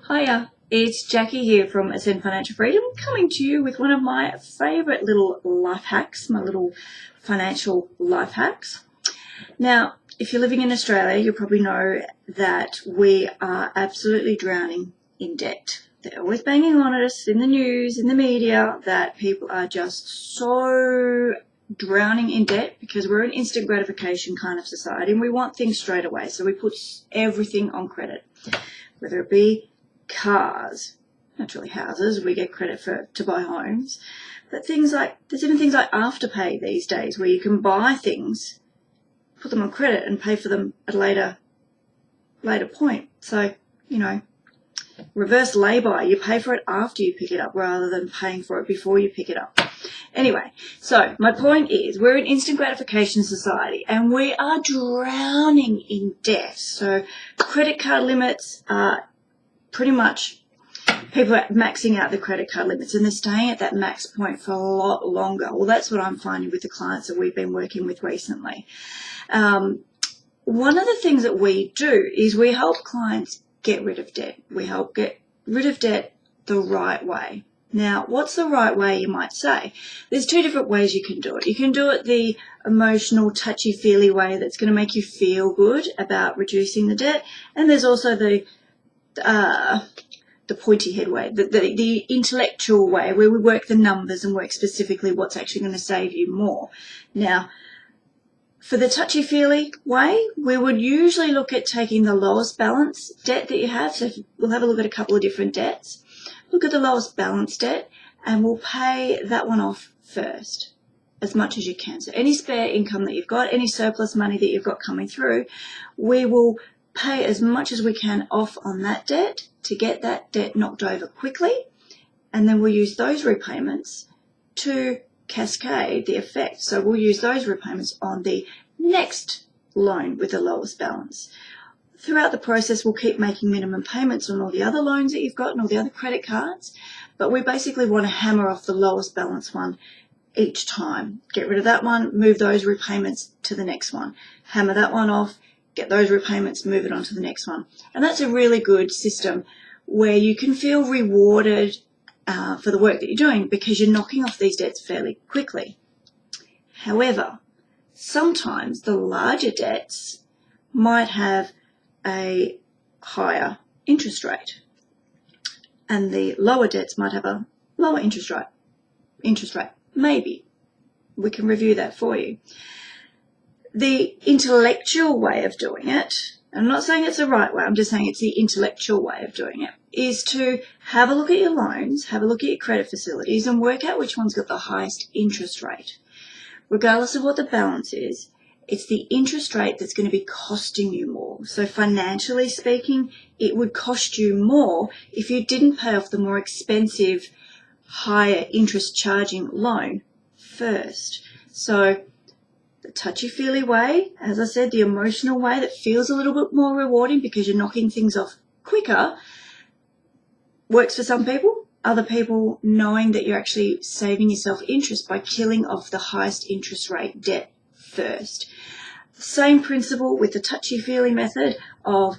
Hiya, it's Jackie here from Ascend Financial Freedom, coming to you with one of my favourite little life hacks, my little financial life hacks. Now, if you're living in Australia, you'll probably know that we are absolutely drowning in debt. They're always banging on at us in the news, in the media, that people are just so drowning in debt because we're an instant gratification kind of society and we want things straight away. So we put everything on credit, whether it be cars, not really houses, we get credit to buy homes, but there's even things like Afterpay these days where you can buy things, put them on credit and pay for them at a later point. So, reverse lay-by, you pay for it after you pick it up rather than paying for it before you pick it up. Anyway, so my point is we're an instant gratification society and we are drowning in debt. So credit card limits are pretty much, people are maxing out the credit card limits and they're staying at that max point for a lot longer. Well, that's what I'm finding with the clients that we've been working with recently. One of the things that we do is we help clients get rid of debt. We help get rid of debt the right way. Now, what's the right way, you might say? There's two different ways you can do it. You can do it the emotional, touchy-feely way that's going to make you feel good about reducing the debt, and there's also the pointy head way, the intellectual way, where we work the numbers and work specifically what's actually going to save you more. Now, for the touchy-feely way, we would usually look at taking the lowest balance debt that you have. So we'll have a look at a couple of different debts. Look at the lowest balance debt and we'll pay that one off first as much as you can. So any spare income that you've got, any surplus money that you've got coming through, we will pay as much as we can off on that debt to get that debt knocked over quickly, and then we'll use those repayments to cascade the effect. So we'll use those repayments on the next loan with the lowest balance. Throughout the process, we'll keep making minimum payments on all the other loans that you've got and all the other credit cards, but we basically want to hammer off the lowest balance one each time. Get rid of that one, move those repayments to the next one. Hammer that one off, get those repayments, move it on to the next one. And that's a really good system where you can feel rewarded for the work that you're doing because you're knocking off these debts fairly quickly. However, sometimes the larger debts might have a higher interest rate and the lower debts might have a lower interest rate. Maybe. We can review that for you. The intellectual way of doing it, I'm not saying it's the right way, I'm just saying it's the intellectual way of doing it, is to have a look at your loans, have a look at your credit facilities and work out which one's got the highest interest rate. Regardless of what the balance is, it's the interest rate that's going to be costing you more. So financially speaking, it would cost you more if you didn't pay off the more expensive, higher interest charging loan first. So the touchy-feely way, as I said, the emotional way that feels a little bit more rewarding because you're knocking things off quicker, works for some people. Other people, knowing that you're actually saving yourself interest by killing off the highest interest rate debt first. Same principle with the touchy-feely method of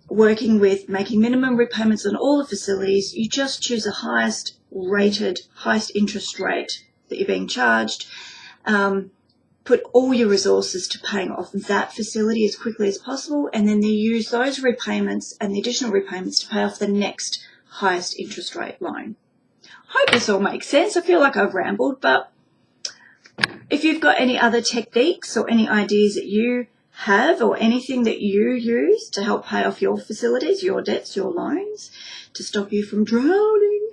working with making minimum repayments on all the facilities. You just choose the highest rated, highest interest rate that you're being charged. Put all your resources to paying off that facility as quickly as possible, and then you use those repayments and the additional repayments to pay off the next highest interest rate loan. Hope this all makes sense. I feel like I've rambled, but if you've got any other techniques or any ideas that you have or anything that you use to help pay off your facilities, your debts, your loans, to stop you from drowning,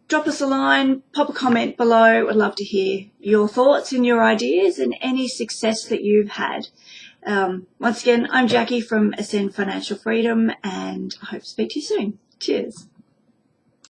drop us a line, pop a comment below. I'd love to hear your thoughts and your ideas and any success that you've had. Once again, I'm Jackie from Ascend Financial Freedom and I hope to speak to you soon. Cheers.